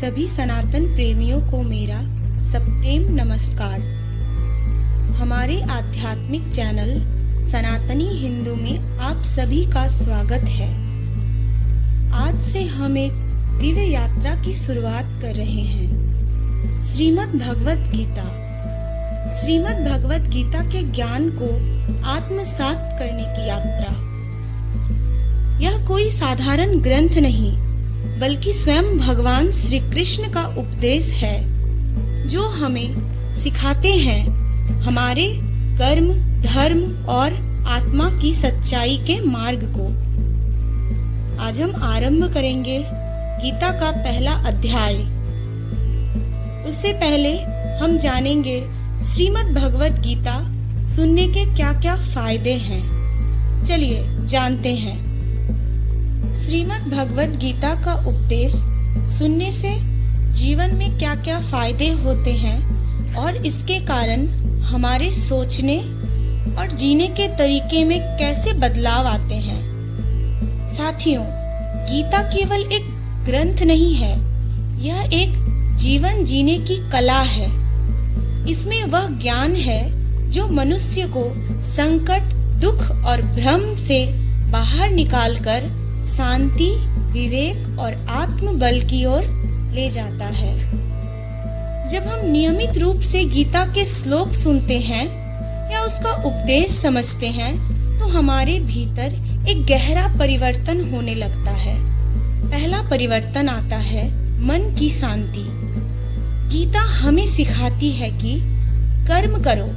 सभी सनातन प्रेमियों को मेरा सप्रेम नमस्कार। हमारे आध्यात्मिक चैनल सनातनी हिंदू में आप सभी का स्वागत है। आज से हम एक दिव्य यात्रा की शुरुआत कर रहे हैं। श्रीमद् भगवत गीता के ज्ञान को आत्मसात करने की यात्रा। यह कोई साधारण ग्रंथ नहीं बल्कि स्वयं भगवान श्री कृष्ण का उपदेश है, जो हमें सिखाते हैं हमारे कर्म, धर्म और आत्मा की सच्चाई के मार्ग को। आज हम आरंभ करेंगे गीता का पहला अध्याय। उससे पहले हम जानेंगे श्रीमद् भगवत गीता सुनने के क्या क्या फायदे हैं। चलिए जानते हैं। श्रीमद् भगवत गीता का उपदेश सुनने से जीवन में क्या क्या फायदे होते हैं और इसके कारण हमारे सोचने और जीने के तरीके में कैसे बदलाव आते हैं। साथियों, गीता केवल एक ग्रंथ नहीं है, यह एक जीवन जीने की कला है। इसमें वह ज्ञान है जो मनुष्य को संकट, दुख और भ्रम से बाहर निकालकर शांति, विवेक और आत्मबल की ओर ले जाता है। जब हम नियमित रूप से गीता के श्लोक सुनते हैं या उसका उपदेश समझते हैं, तो हमारे भीतर एक गहरा परिवर्तन होने लगता है। पहला परिवर्तन आता है मन की शांति। गीता हमें सिखाती है कि कर्म करो,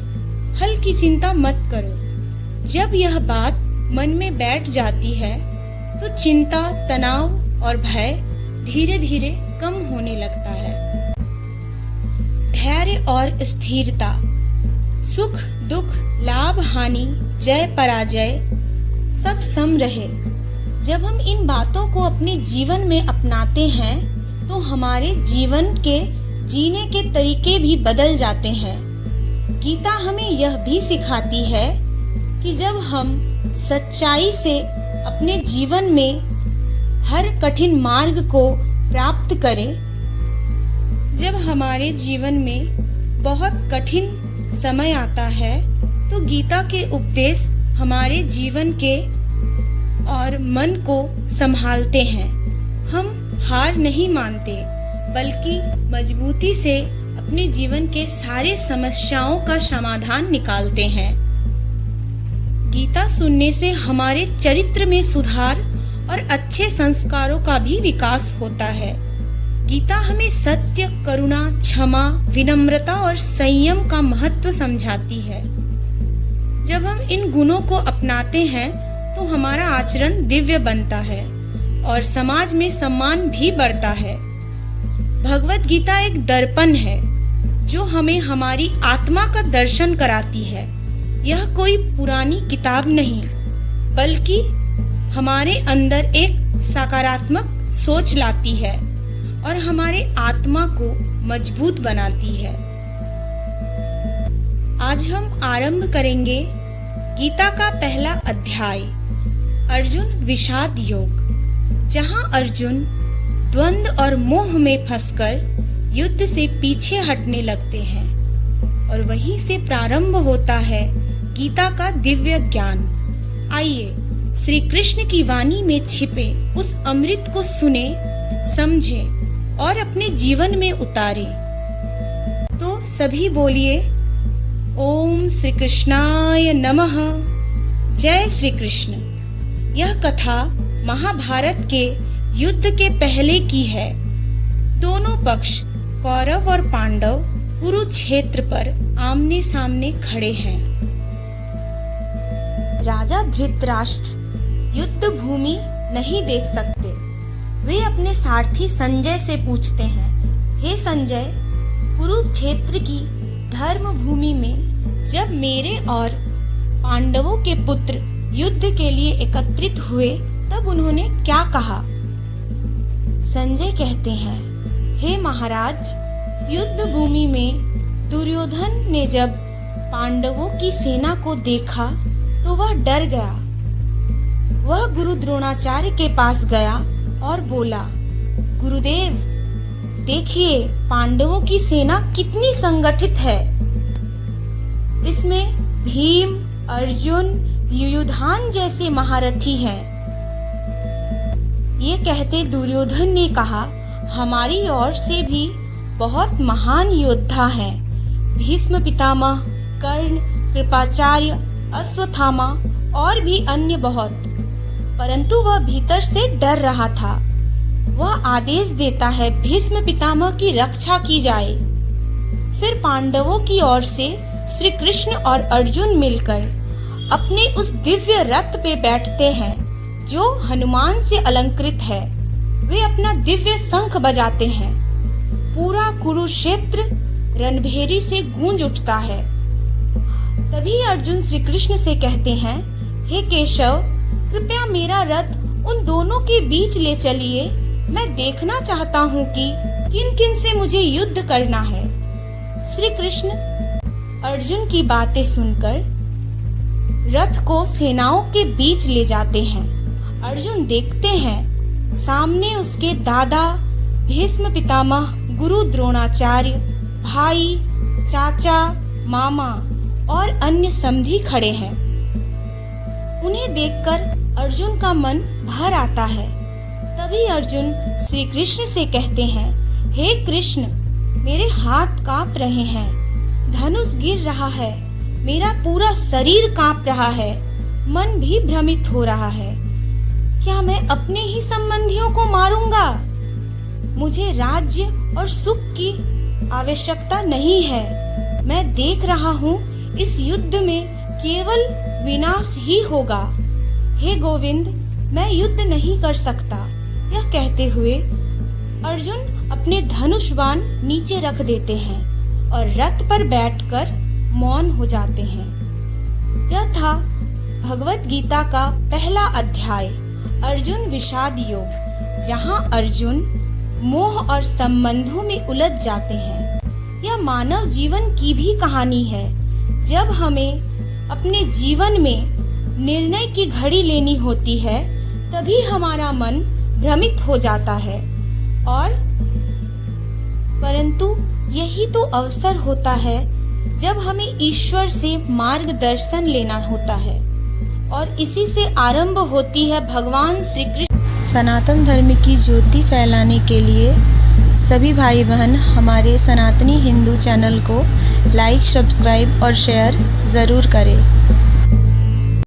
फल की चिंता मत करो। जब यह बात मन में बैठ जाती है तो चिंता, तनाव और भय धीरे धीरे कम होने लगता है। धैर्य और स्थिरता, सुख दुख, लाभ हानि, जय पराजय सब सम रहे। जब हम इन बातों को अपने जीवन में अपनाते हैं तो हमारे जीवन के जीने के तरीके भी बदल जाते हैं। गीता हमें यह भी सिखाती है कि जब हम सच्चाई से अपने जीवन में हर कठिन मार्ग को प्राप्त करें, जब हमारे जीवन में बहुत कठिन समय आता है तो गीता के उपदेश हमारे जीवन के और मन को संभालते हैं। हम हार नहीं मानते बल्कि मजबूती से अपने जीवन के सारे समस्याओं का समाधान निकालते हैं। गीता सुनने से हमारे चरित्र में सुधार और अच्छे संस्कारों का भी विकास होता है। गीता हमें सत्य, करुणा, क्षमा, विनम्रता और संयम का महत्व समझाती है। जब हम इन गुणों को अपनाते हैं तो हमारा आचरण दिव्य बनता है और समाज में सम्मान भी बढ़ता है। भगवत गीता एक दर्पण है जो हमें हमारी आत्मा का दर्शन कराती है। यह कोई पुरानी किताब नहीं बल्कि हमारे अंदर एक सकारात्मक सोच लाती है और हमारे आत्मा को मजबूत बनाती है। आज हम आरंभ करेंगे गीता का पहला अध्याय, अर्जुन विषाद योग, जहां अर्जुन द्वंद्व और मोह में फंसकर युद्ध से पीछे हटने लगते हैं और वहीं से प्रारंभ होता है गीता का दिव्य ज्ञान। आइए श्री कृष्ण की वाणी में छिपे उस अमृत को सुने, समझें और अपने जीवन में उतारें। तो सभी बोलिए, ओम श्री कृष्णाय नमः। जय श्री कृष्ण। यह कथा महाभारत के युद्ध के पहले की है। दोनों पक्ष कौरव और पांडव कुरुक्षेत्र पर आमने सामने खड़े हैं। राजा धृतराष्ट्र युद्ध भूमि नहीं देख सकते। वे अपने सारथी संजय से पूछते हैं, हे संजय, कुरुक्षेत्र की धर्म भूमि में जब मेरे और पांडवों के पुत्र युद्ध के लिए एकत्रित हुए तब उन्होंने क्या कहा? संजय कहते हैं, हे महाराज, युद्ध भूमि में दुर्योधन ने जब पांडवों की सेना को देखा तो वह डर गया। वह गुरु द्रोणाचार्य के पास गया और बोला, गुरुदेव, देखिए पांडवों की सेना कितनी संगठित है। इसमें भीम, अर्जुन, युयुधान जैसे महारथी हैं। ये कहते दुर्योधन ने कहा, हमारी ओर से भी बहुत महान योद्धा हैं। भीष्म पितामह, कर्ण, कृपाचार्य, अश्वत्थामा और भी अन्य बहुत। परंतु वह भीतर से डर रहा था। वह आदेश देता है भीष्म पितामह की रक्षा की जाए। फिर पांडवों की ओर से श्री कृष्ण और अर्जुन मिलकर अपने उस दिव्य रथ पे बैठते हैं जो हनुमान से अलंकृत है। वे अपना दिव्य शंख बजाते हैं। पूरा कुरुक्षेत्र रणभेरी से गूंज उठता है। तभी अर्जुन श्री कृष्ण से कहते हैं, हे केशव, कृपया मेरा रथ उन दोनों के बीच ले चलिए। मैं देखना चाहता हूँ कि किन किन से मुझे युद्ध करना है। श्री कृष्ण अर्जुन की बातें सुनकर रथ को सेनाओं के बीच ले जाते हैं। अर्जुन देखते हैं सामने उसके दादा भीष्म पितामह, गुरु द्रोणाचार्य, भाई, चाचा, मामा और अन्य समधी खड़े हैं। उन्हें देखकर अर्जुन का मन भर आता है। तभी अर्जुन श्री कृष्ण से कहते हैं, हे कृष्ण, मेरे हाथ कांप रहे हैं, धनुष गिर रहा है, मेरा पूरा शरीर कांप रहा है, मन भी भ्रमित हो रहा है। क्या मैं अपने ही संबंधियों को मारूंगा? मुझे राज्य और सुख की आवश्यकता नहीं है। मैं देख रहा हूँ इस युद्ध में केवल विनाश ही होगा। हे गोविंद, मैं युद्ध नहीं कर सकता। यह कहते हुए अर्जुन अपने धनुष बाण नीचे रख देते हैं और रथ पर बैठकर मौन हो जाते हैं। यह था भगवत गीता का पहला अध्याय, अर्जुन विषाद योग, जहां अर्जुन मोह और संबंधों में उलझ जाते हैं। यह मानव जीवन की भी कहानी है। जब हमें अपने जीवन में निर्णय की घड़ी लेनी होती है, तभी हमारा मन भ्रमित हो जाता है। और परंतु यही तो अवसर होता है जब हमें ईश्वर से मार्गदर्शन लेना होता है, और इसी से आरंभ होती है भगवान श्री कृष्ण। सनातन धर्म की ज्योति फैलाने के लिए सभी भाई बहन हमारे सनातनी हिंदू चैनल को लाइक, सब्सक्राइब और शेयर ज़रूर करें।